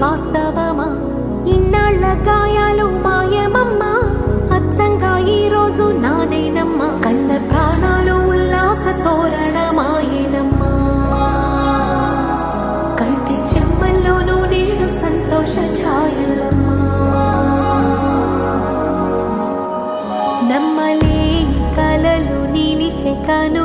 వాస్తవమా? ఇన్నాళ్ళ గాయాలు మాయమమ్మా, అచ్చంగా ఈ రోజు నాదేనమ్మా. కన్న ప్రాణాలు ఉల్లాస తోరణమాయేనమ్మా. కంటి చెమ్మల్లోనూ నేడు సంతోష ఛాయలమ్మా. నమ్మలేని కలలు నిలిచే కను